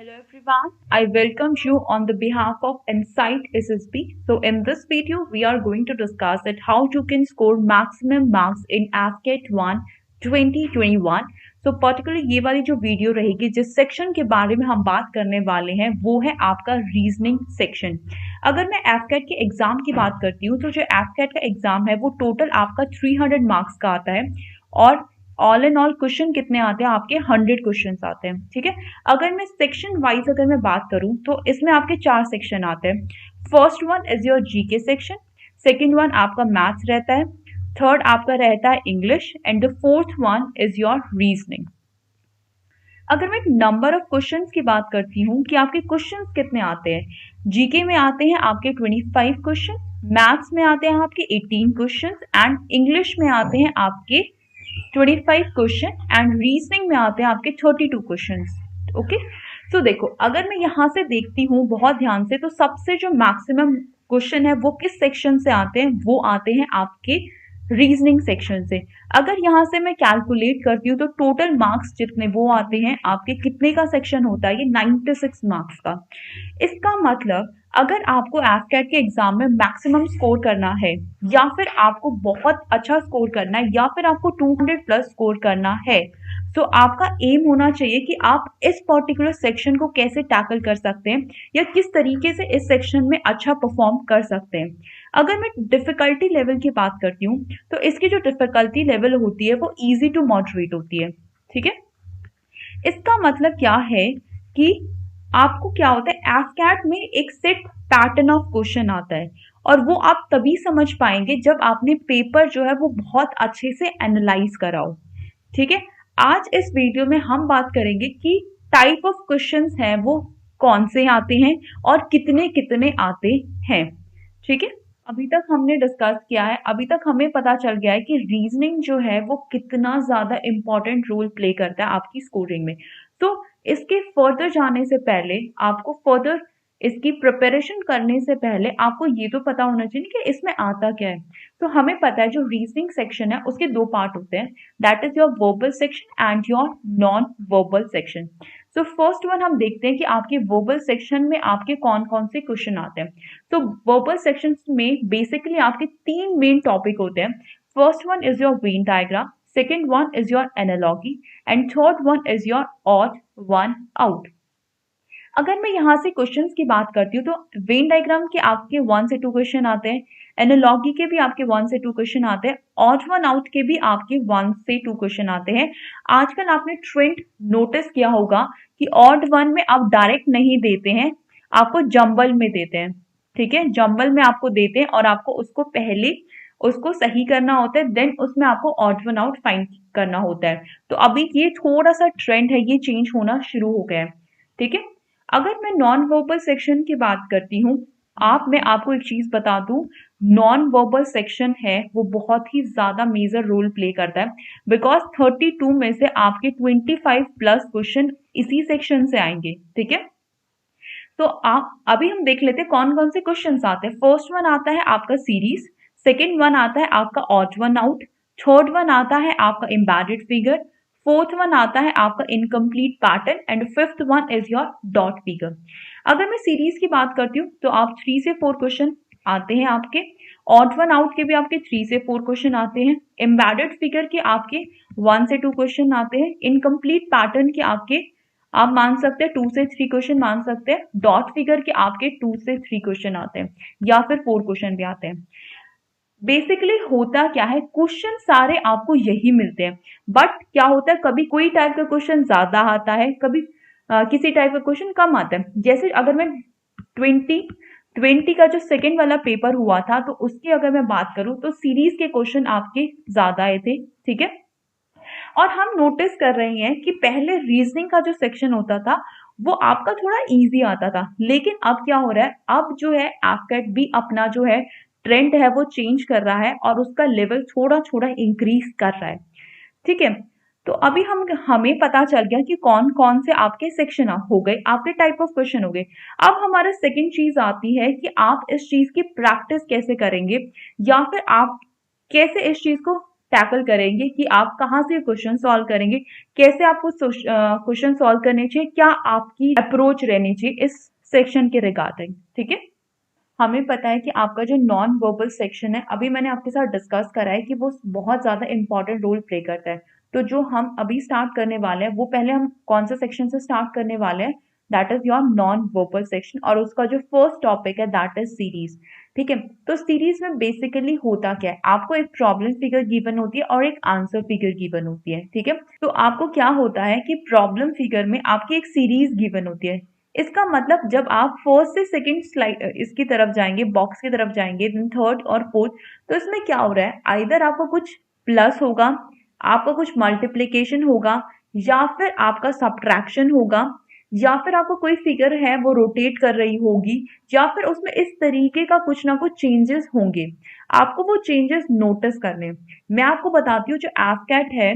Hello everyone, I welcome you on the behalf of Insight SSB. So in this video, we are going to discuss that how you can score maximum marks in AFCAT 1 2021. So particular ये वाली जो video रहेगी जिस section के बारे में हम बात करने वाले हैं वो है आपका रीजनिंग सेक्शन। अगर मैं एफकेट के एग्जाम की बात करती हूँ तो जो एफकेट का एग्जाम है वो टोटल आपका 300 मार्क्स का आता है और ऑल एंड ऑल क्वेश्चन कितने आते हैं आपके 100 क्वेश्चन आते हैं। ठीक है, अगर मैं सेक्शन वाइज अगर मैं बात करूं तो इसमें आपके 4 सेक्शन आते हैं। First one is your GK section, second one आपका मैथ्स रहता है, थर्ड आपका रहता है English and the fourth one is your reasoning. अगर मैं नंबर ऑफ क्वेश्चंस की बात करती हूँ कि आपके क्वेश्चंस कितने आते हैं, जीके में आते हैं आपके 25 क्वेश्चन, मैथ्स में आते हैं आपके 18 क्वेश्चन एंड इंग्लिश में आते हैं आपके 25 क्वेश्चन एंड रीजनिंग में आते हैं आपके 32 क्वेश्चन। ओके, तो देखो अगर मैं यहाँ से देखती हूँ बहुत ध्यान से तो सबसे जो मैक्सिमम क्वेश्चन है वो किस सेक्शन से आते हैं, वो आते हैं आपके रीजनिंग सेक्शन से। अगर यहाँ से मैं कैलकुलेट करती हूँ तो टोटल मार्क्स जितने वो आते हैं आपके कितने का सेक्शन होता है, ये 96 मार्क्स का। इसका मतलब अगर आपको एफकेट के एग्जाम में मैक्सिमम स्कोर करना है या फिर आपको बहुत अच्छा स्कोर करना है या फिर आपको 200 प्लस स्कोर करना है तो आपका एम होना चाहिए कि आप इस पर्टिकुलर सेक्शन को कैसे टैकल कर सकते हैं या किस तरीके से इस सेक्शन में अच्छा परफॉर्म कर सकते हैं। अगर मैं डिफिकल्टी लेवल की बात करती हूँ तो इसकी जो डिफिकल्टी लेवल होती है वो इजी टू मॉडरेट होती है। ठीक है, इसका मतलब क्या है कि आपको क्या होता है, एफकैट में एक सेट पैटर्न ऑफ क्वेश्चन आता है और वो आप तभी समझ पाएंगे जब आपने पेपर जो है वो बहुत अच्छे से एनालाइज करा हो। ठीक है, आज इस वीडियो में हम बात करेंगे कि टाइप ऑफ क्वेश्चंस हैं वो कौन से आते हैं और कितने कितने आते हैं। ठीक है, अभी तक हमने डिस्कस किया है, अभी तक हमें पता चल गया है कि रीजनिंग जो है वो कितना ज्यादा इंपॉर्टेंट रोल प्ले करता है आपकी स्कोरिंग में। तो इसके फर्दर जाने से पहले आपको फर्दर इसकी प्रिपरेशन करने से पहले आपको ये तो पता होना चाहिए कि इसमें आता क्या है। तो हमें पता है जो रीजनिंग सेक्शन है उसके दो पार्ट होते हैं, that is your verbal section and your non verbal section. So first one हम देखते हैं कि आपके वर्बल सेक्शन में आपके कौन कौन से क्वेश्चन आते हैं। तो वर्बल सेक्शन में बेसिकली आपके तीन मेन टॉपिक होते हैं। First one is your Venn diagram, second one is your analogy and third one is your odd one out। अगर मैं यहाँ से क्वेश्चंस की बात करती हूँ तो वेन डायग्राम के आपके 1 से 2 क्वेश्चन आते हैं, एनालॉगी के भी आपके 1 से 2 क्वेश्चन आते हैं, ऑड वन आउट के भी आपके 1 से 2 क्वेश्चन आते हैं। आजकल आपने ट्रेंड नोटिस किया होगा कि ऑड वन में आप डायरेक्ट नहीं देते हैं, आपको जंबल में देते हैं। ठीक है, जंबल में आपको देते हैं और आपको उसको पहले उसको सही करना होता है, देन उसमें आपको ऑड वन आउट फाइंड करना होता है। तो अभी ये थोड़ा सा ट्रेंड है, ये चेंज होना शुरू हो गया है। ठीक है, अगर मैं नॉन वर्बल सेक्शन की बात करती हूँ, मैं आपको एक चीज बता दूं, नॉन वर्बल सेक्शन है वो बहुत ही ज्यादा मेजर रोल प्ले करता है बिकॉज 32 में से आपके 25 प्लस क्वेश्चन इसी सेक्शन से आएंगे। ठीक है, तो आप अभी हम देख लेते हैं कौन कौन से क्वेश्चन आते हैं। फर्स्ट वन आता है आपका सीरीज, सेकेंड वन आता है आपका odd one out, third one आता है आपका एम्बेडेड फिगर, फोर्थ वन आता है आपका incomplete pattern and fifth one is your dot figure. अगर मैं सीरीज की बात करती हूँ तो आप 3 से 4 क्वेश्चन आते हैं आपके, ऑड वन आउट के भी आपके 3 से 4 क्वेश्चन आते हैं, एम्बेडेड फिगर के आपके 1 से 2 क्वेश्चन आते हैं, इनकम्प्लीट पैटर्न के आपके आप मान सकते हैं 2 से 3 क्वेश्चन मान सकते हैं, डॉट फिगर के आपके 2 से 3 क्वेश्चन आते हैं या फिर 4 क्वेश्चन भी आते हैं। बेसिकली होता क्या है, क्वेश्चन सारे आपको यही मिलते हैं, बट क्या होता है कभी कोई टाइप का क्वेश्चन ज्यादा आता है, कभी किसी टाइप का क्वेश्चन कम आता है। जैसे अगर मैं 2020 का जो सेकेंड वाला पेपर हुआ था तो उसकी अगर मैं बात करूं तो सीरीज के क्वेश्चन आपके ज्यादा आए थे। ठीक है, और हम नोटिस कर रहे हैं कि पहले रीजनिंग का जो सेक्शन होता था वो आपका थोड़ा इजी आता था, लेकिन अब क्या हो रहा है, अब जो है एफकेट भी अपना जो है ट्रेंड है वो चेंज कर रहा है और उसका लेवल थोड़ा थोड़ा इंक्रीज कर रहा है। ठीक है, तो अभी हमें पता चल गया कि कौन कौन से आपके सेक्शन हो गए, आपके टाइप ऑफ क्वेश्चन हो गए। अब हमारा सेकंड चीज आती है कि आप इस चीज की प्रैक्टिस कैसे करेंगे या फिर आप कैसे इस चीज को टैकल करेंगे कि आप कहाँ से क्वेश्चन सॉल्व करेंगे, कैसे आपको क्वेश्चन सॉल्व करने चाहिए, क्या आपकी अप्रोच रहनी चाहिए इस सेक्शन के रिगार्डिंग। ठीक है, हमें पता है कि आपका जो नॉन वर्बल सेक्शन है, अभी मैंने आपके साथ डिस्कस करा है कि वो बहुत ज्यादा इंपॉर्टेंट रोल प्ले करता है। तो जो हम अभी स्टार्ट करने वाले हैं वो पहले हम कौन सा सेक्शन से स्टार्ट करने वाले हैं, that is your non verbal section, और उसका जो फर्स्ट टॉपिक है दैट इज सीरीज। ठीक है, तो सीरीज में बेसिकली होता क्या है, आपको एक प्रॉब्लम फिगर गिवन होती है और एक आंसर फिगर गिवन होती है। ठीक है, तो आपको क्या होता है कि प्रॉब्लम फिगर में आपकी एक सीरीज गिवन होती है। इसका मतलब जब आप फर्स्ट से सेकंड स्लाइड इसकी तरफ जाएंगे, बॉक्स की तरफ जाएंगे, देन थर्ड और फोर्थ, तो इसमें क्या हो रहा है, आइदर आपको कुछ प्लस होगा, आपका कुछ मल्टीप्लीकेशन होगा, या फिर आपका सब्ट्रैक्शन होगा, या फिर आपको कोई फिगर है वो रोटेट कर रही होगी, या फिर उसमें इस तरीके का कुछ ना कुछ चेंजेस होंगे। आपको वो चेंजेस नोटिस करने हैं। मैं आपको बताती हूँ जो एफकैट है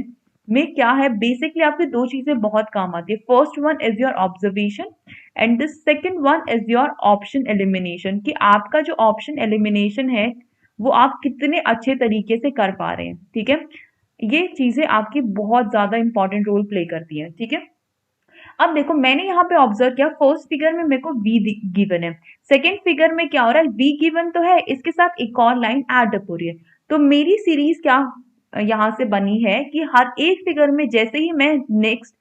में क्या है, बेसिकली आपकी दो चीजें बहुत काम आती है। First one is your observation and the second one is your option elimination, कि आपका जो ऑप्शन एलिमिनेशन है वो आप कितने अच्छे तरीके से कर पा रहे हैं। ठीक है, ये चीजें आपकी बहुत ज्यादा इंपॉर्टेंट रोल प्ले करती हैं। ठीक है, अब देखो मैंने यहाँ पे ऑब्जर्व किया, फर्स्ट फिगर में मेरे को वी गिवन है, सेकंड फिगर में क्या हो रहा है, वी गिवन तो है, इसके साथ एक और लाइन ऐड अप हो रही है। तो मेरी सीरीज क्या यहाँ से बनी है कि हर एक फिगर में जैसे ही मैं नेक्स्ट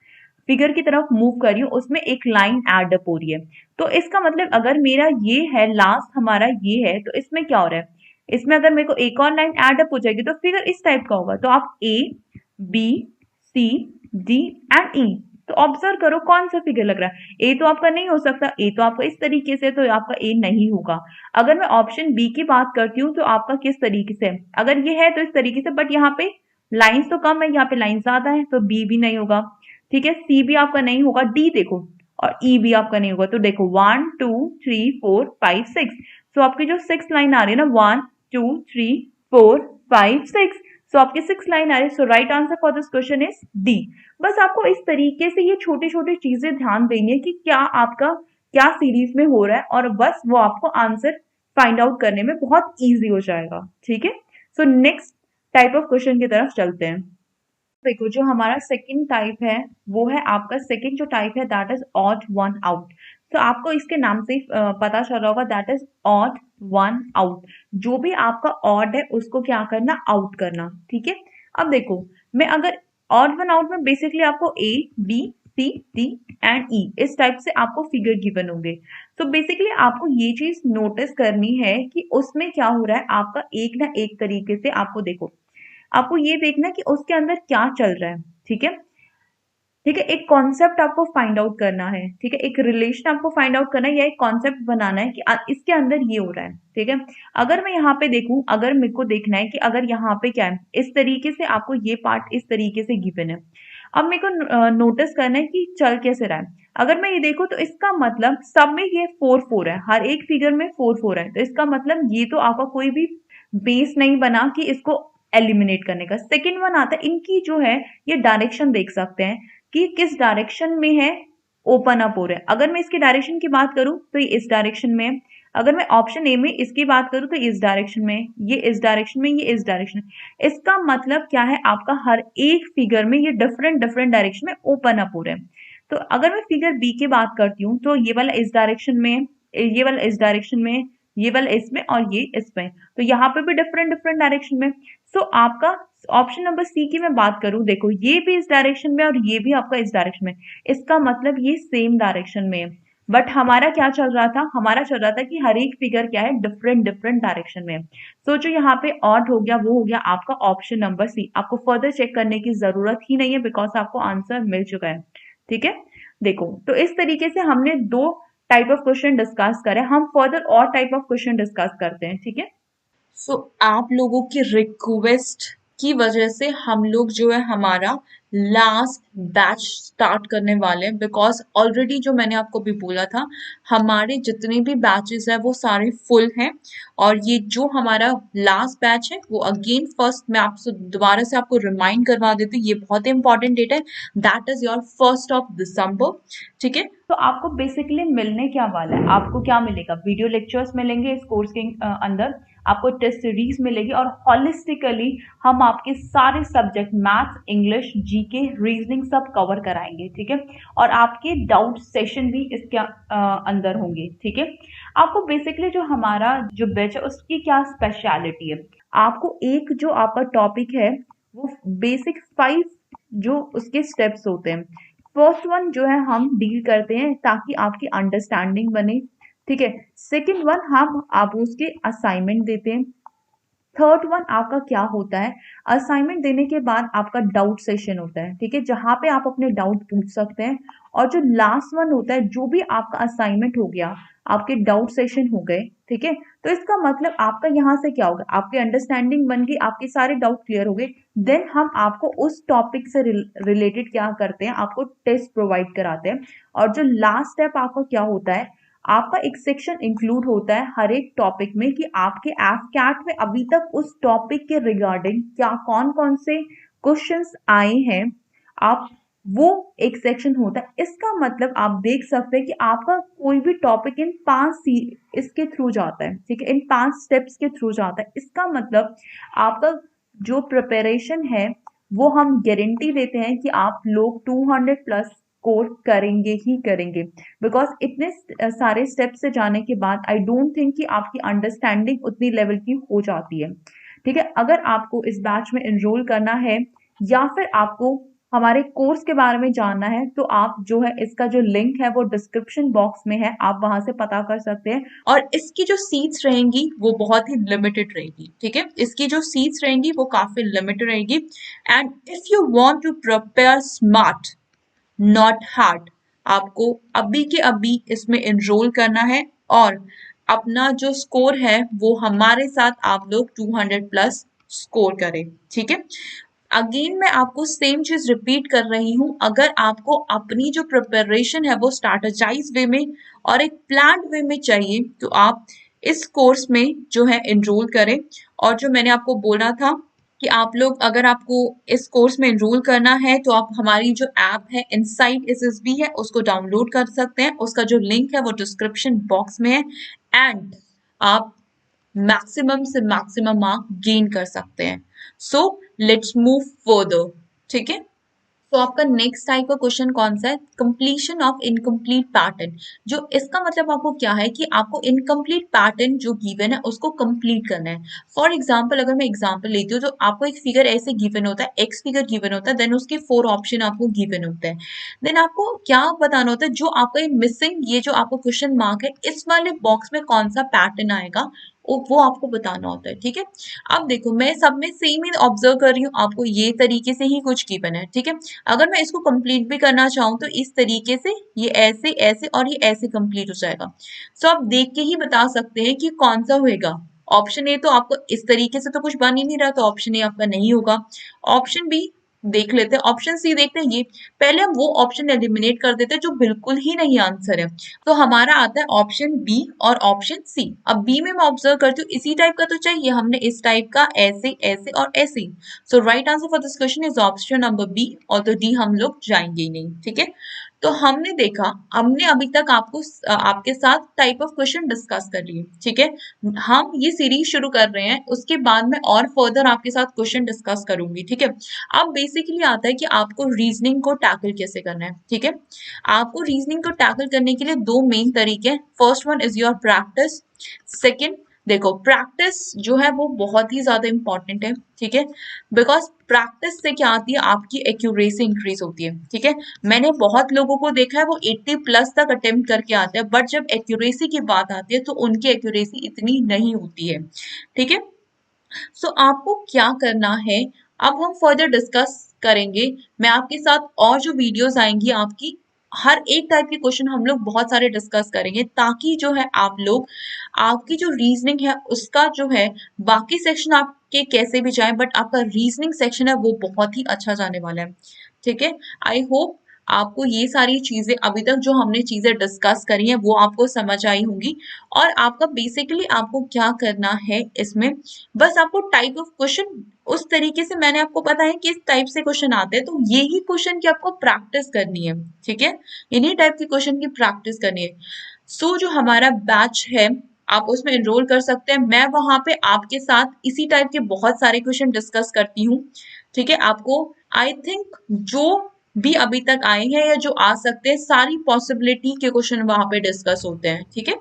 फिगर की तरफ मूव कर रही हूँ उसमें एक लाइन ऐड अप हो रही है। तो इसका मतलब अगर मेरा ये है, लास्ट हमारा ये है, तो इसमें क्या हो रहा है, इसमें अगर मेरे को एक और लाइन ऐड अप हो जाएगी तो फिगर इस टाइप का होगा। तो आप A B C D and E, तो ऑब्जर्व करो कौन सा फिगर लग रहा है। ए तो आपका नहीं हो सकता, ए तो आपका इस तरीके से, तो आपका ए नहीं होगा। अगर मैं ऑप्शन बी की बात करती हूँ तो आपका किस तरीके से है, अगर ये है तो इस तरीके से, बट यहाँ पे लाइंस तो कम है, यहाँ पे लाइन ज्यादा है, तो बी भी नहीं होगा। ठीक है, सी भी आपका नहीं होगा, डी देखो, और ई भी आपका नहीं होगा। तो देखो 1 2 3 4 5 6, सो आपकी जो 6 लाइन आ रही है ना, 1 2 3 4 5 6, सो आपकी 6 लाइन आ रही है। So right answer for this question is D. बस आपको इस तरीके से ये छोटी छोटी चीजें ध्यान देनी है कि क्या आपका क्या सीरीज में हो रहा है, और बस वो आपको आंसर फाइंड आउट करने में बहुत इजी हो जाएगा। ठीक है, so next type of question की तरफ चलते हैं। देखो जो हमारा सेकंड टाइप है वो है आपका, सेकंड जो टाइप है that is odd one out. तो आपको इसके नाम से ही पता चल रहा होगा, that is odd one out. जो भी आपका ऑड है उसको क्या करना, आउट करना। ठीक है, अब देखो मैं अगर ऑड वन आउट में बेसिकली आपको A B C D and E इस टाइप से आपको फिगर गिवन होंगे। तो बेसिकली आपको ये चीज नोटिस करनी है कि उसमें क्या हो रहा है, आपका एक ना एक तरीके से आपको देखो, आपको ये देखना है कि उसके अंदर क्या चल रहा है। ठीक है, ठीक है, एक कॉन्सेप्ट आपको फाइंड आउट करना है। ठीक है, एक रिलेशन आपको फाइंड आउट करना है, या एक कॉन्सेप्ट बनाना है कि इसके अंदर ये हो रहा है। ठीक है, अगर मैं यहाँ पे देखूं, अगर मेरे को देखना है कि अगर यहाँ पे क्या है, इस तरीके से आपको ये पार्ट इस तरीके से गिवन है। अब मेरे को नोटिस करना है कि चल कैसे रहा है। अगर मैं ये देखूं तो इसका मतलब सब में ये 4 4 है, हर एक फिगर में 4 4 है, तो इसका मतलब ये तो आपका कोई भी बेस नहीं बना कि इसको एलिमिनेट करने का। सेकेंड वन आता है, इनकी जो है ये डायरेक्शन देख सकते हैं कि किस डायरेक्शन में है, ओपन अप हो रहा है। अगर मैं इसकी डायरेक्शन की बात करूं तो ये इस डायरेक्शन में है, अगर मैं ऑप्शन ए में इसकी बात करूं तो इस डायरेक्शन में, ये इस डायरेक्शन में, ये इस डायरेक्शन में। इसका मतलब क्या है, आपका हर एक फिगर में ये डिफरेंट डिफरेंट डायरेक्शन में ओपन अप हो रहे हैं। तो अगर मैं फिगर बी की बात करती हूँ तो ये वाला इस डायरेक्शन में, ये वाला इस डायरेक्शन में, ये वाला इसमें, और ये इसमें, तो यहाँ पे भी डिफरेंट डिफरेंट डायरेक्शन में। सो आपका ऑप्शन नंबर सी की मैं बात करूं, देखो ये भी इस डायरेक्शन में और ये भी आपका इस डायरेक्शन में, इसका मतलब ये सेम डायरेक्शन में है। बट हमारा क्या चल रहा था, हमारा चल रहा था कि हर एक फिगर क्या है, डिफरेंट डिफरेंट डायरेक्शन में। सो जो यहाँ पे ऑड हो गया वो हो गया आपका ऑप्शन नंबर सी। आपको फर्दर चेक करने की जरूरत ही नहीं है बिकॉज आपको आंसर मिल चुका है। ठीक है, देखो तो इस तरीके से हमने दो टाइप ऑफ क्वेश्चन डिस्कस करे, हम फर्दर और टाइप ऑफ क्वेश्चन डिस्कस करते हैं। ठीक है, सो आप लोगों की रिक्वेस्ट की वजह से हम लोग जो है हमारा लास्ट बैच स्टार्ट करने वाले हैं, बिकॉज ऑलरेडी जो मैंने आपको भी बोला था, हमारे जितने भी बैचेस है वो सारे फुल हैं। और ये जो हमारा लास्ट बैच है वो अगेन फर्स्ट मैं आपसे दोबारा से आपको रिमाइंड करवा देती हूँ, ये बहुत इंपॉर्टेंट डेट है, दैट इज योर 1 दिसंबर। ठीक है, तो तो आपको बेसिकली मिलने क्या वाला है, आपको क्या मिलेगा, वीडियो लेक्चर्स मिलेंगे इस कोर्स के अंदर, आपको टेस्ट सीरीज मिलेगी और हॉलिस्टिकली हम आपके सारे subject maths, English, GK, reasoning सब कवर कराएंगे, ठीक है। और आपके डाउट सेशन भी इसके अंदर होंगे, ठीक है। आपको बेसिकली जो हमारा जो बैच है उसकी क्या स्पेशलिटी है, आपको एक जो आपका टॉपिक है वो बेसिक 5 जो उसके स्टेप्स होते हैं, फर्स्ट वन जो है हम डील करते हैं ताकि आपकी अंडरस्टैंडिंग बने, ठीक है। सेकंड वन हम आप उसके असाइनमेंट देते हैं। थर्ड वन आपका क्या होता है, असाइनमेंट देने के बाद आपका डाउट सेशन होता है, ठीक है, जहां पे आप अपने डाउट पूछ सकते हैं। और जो लास्ट वन होता है, जो भी आपका असाइनमेंट हो गया, आपके डाउट सेशन हो गए, ठीक है, तो इसका मतलब आपका यहाँ से क्या होगा, आपकी अंडरस्टैंडिंग बन गई, आपके सारे डाउट क्लियर हो गए, देन हम आपको उस टॉपिक से रिलेटेड क्या करते हैं, आपको टेस्ट प्रोवाइड कराते हैं। और जो लास्ट स्टेप आपका क्या होता है, आपका एक सेक्शन इंक्लूड होता है हर एक टॉपिक में कि आपके एफकैट में अभी तक उस टॉपिक के रिगार्डिंग क्या कौन कौन से क्वेश्चंस आए हैं, आप वो एक सेक्शन होता है। इसका मतलब आप देख सकते हैं कि आपका कोई भी टॉपिक इन 5 इसके थ्रू जाता है, ठीक है, इन 5 स्टेप्स के थ्रू जाता है। इसका मतलब आपका जो प्रिपरेशन है वो हम गारंटी देते हैं कि आप लोग 200 प्लस स्कोर करेंगे ही करेंगे, बिकॉज इतने सारे स्टेप से जाने के बाद आई डोंट थिंक कि आपकी अंडरस्टैंडिंग उतनी लेवल की हो जाती है, ठीक है। अगर आपको इस बैच में एनरोल करना है या फिर आपको हमारे कोर्स के बारे में जानना है तो आप जो है इसका जो लिंक है वो डिस्क्रिप्शन बॉक्स में है, आप वहां से पता कर सकते हैं। और इसकी जो सीट्स रहेंगी वो बहुत ही लिमिटेड रहेगी, ठीक है, इसकी जो सीट्स रहेंगी वो काफी लिमिटेड रहेगी। And if you want to prepare smart not hard, आपको अभी के अभी इसमें एनरोल करना है और अपना जो स्कोर है वो हमारे साथ आप लोग 200 प्लस स्कोर करें, ठीक है। अगेन मैं आपको सेम चीज रिपीट कर रही हूं, अगर आपको अपनी जो प्रिपरेशन है वो स्ट्रैटेजाइज वे में और एक प्लान वे में चाहिए तो आप इस कोर्स में जो है एनरोल करें। और जो मैंने आपको बोला था कि आप लोग अगर आपको इस कोर्स में एनरोल करना है तो आप हमारी जो ऐप है इनसाइट एसएसबी है उसको डाउनलोड कर सकते हैं, उसका जो लिंक है वो डिस्क्रिप्शन बॉक्स में है। एंड आप मैक्सिमम से मैक्सिमम मार्क गेन कर सकते हैं। सो लेट्स मूव फर्दर, ठीक है। तो आपका नेक्स्ट टाइप का क्वेश्चन कौन सा है, कंप्लीशन ऑफ इनकम्प्लीट पैटर्न। जो इसका मतलब आपको क्या है कि आपको इनकम्प्लीट पैटर्न जो गिवन है उसको कंप्लीट करना है। फॉर एग्जांपल अगर मैं एग्जांपल लेती हूँ तो आपको एक फिगर ऐसे गिवन होता है, एक्स फिगर गिवन होता है, देन उसके 4 ऑप्शन आपको गिवन होते हैं। देन आपको क्या बताना होता है, जो आपका ये मिसिंग ये जो आपको क्वेश्चन मार्क है इस वाले बॉक्स में कौन सा पैटर्न आएगा वो आपको बताना होता है, ठीक है। अब देखो मैं सब में सेम ही ऑब्जर्व कर रही हूँ, आपको ये तरीके से ही कुछ गिवन है, ठीक है। अगर मैं इसको कंप्लीट भी करना चाहूँ तो इस तरीके से ये ऐसे ऐसे और ये ऐसे कंप्लीट हो जाएगा। सो आप देख के ही बता सकते हैं कि कौन सा होएगा। ऑप्शन ए तो आपको इस तरीके से तो कुछ बन ही नहीं रहा, तो ऑप्शन ए आपका नहीं होगा। ऑप्शन बी देख लेते हैं, ऑप्शन सी देखते हैं, ये पहले हम वो ऑप्शन एलिमिनेट कर देते हैं जो बिल्कुल ही नहीं आंसर है, तो हमारा आता है ऑप्शन बी और ऑप्शन सी। अब बी में मैं ऑब्जर्व करती हूँ इसी टाइप का तो चाहिए, हमने इस टाइप का ऐसे ऐसे और ऐसे, so right answer for this question is option number B, और तो डी हम लोग जाएंगे ही नहीं, ठीक है। तो हमने देखा, हमने अभी तक आपको आपके साथ टाइप ऑफ क्वेश्चन डिस्कस कर लिए, ठीक है। हम ये सीरीज शुरू कर रहे हैं, उसके बाद में और फर्दर आपके साथ क्वेश्चन डिस्कस करूंगी, ठीक है। अब बेसिकली आता है कि आपको रीजनिंग को टैकल कैसे करना है, ठीक है। आपको रीजनिंग को टैकल करने के लिए 2 मेन तरीके हैं। First one is your practice, second देखो प्रैक्टिस जो है वो बहुत ही ज्यादा इंपॉर्टेंट है, ठीक है, बिकॉज प्रैक्टिस से क्या आती है, आपकी एक्यूरेसी इंक्रीज होती है, ठीक है। मैंने बहुत लोगों को देखा है वो 80 प्लस तक अटेम्प्ट करके आते हैं, बट जब एक्यूरेसी की बात आती है तो उनकी एक्यूरेसी इतनी नहीं होती है, ठीक है। सो आपको क्या करना है अब हम फर्दर डिस्कस करेंगे। मैं आपके साथ और जो वीडियोस आएंगी आपकी हर एक टाइप के क्वेश्चन हम लोग बहुत सारे डिस्कस करेंगे, ताकि जो है आप लोग आपकी जो रीजनिंग है उसका जो है बाकी सेक्शन आपके कैसे भी जाए बट आपका रीजनिंग सेक्शन है वो बहुत ही अच्छा जाने वाला है, ठीक है। आई होप आपको ये सारी चीजें अभी तक जो हमने चीजें डिस्कस करी हैं वो आपको समझ आई होंगी। और आपका बेसिकली आपको क्या करना है इसमें, बस आपको टाइप ऑफ क्वेश्चन उस तरीके से मैंने आपको पता है किस टाइप से क्वेश्चन आते हैं, तो यही क्वेश्चन की आपको प्रैक्टिस करनी है, ठीक है, इन्हीं टाइप के क्वेश्चन की प्रैक्टिस करनी है। सो जो हमारा बैच है आप उसमें एनरोल कर सकते हैं, मैं वहां पे आपके साथ इसी टाइप के बहुत सारे क्वेश्चन डिस्कस करती हूँ, ठीक है। आपको आई थिंक जो भी अभी तक आए हैं या जो आ सकते हैं सारी पॉसिबिलिटी के क्वेश्चन वहां पे डिस्कस होते हैं, ठीक है।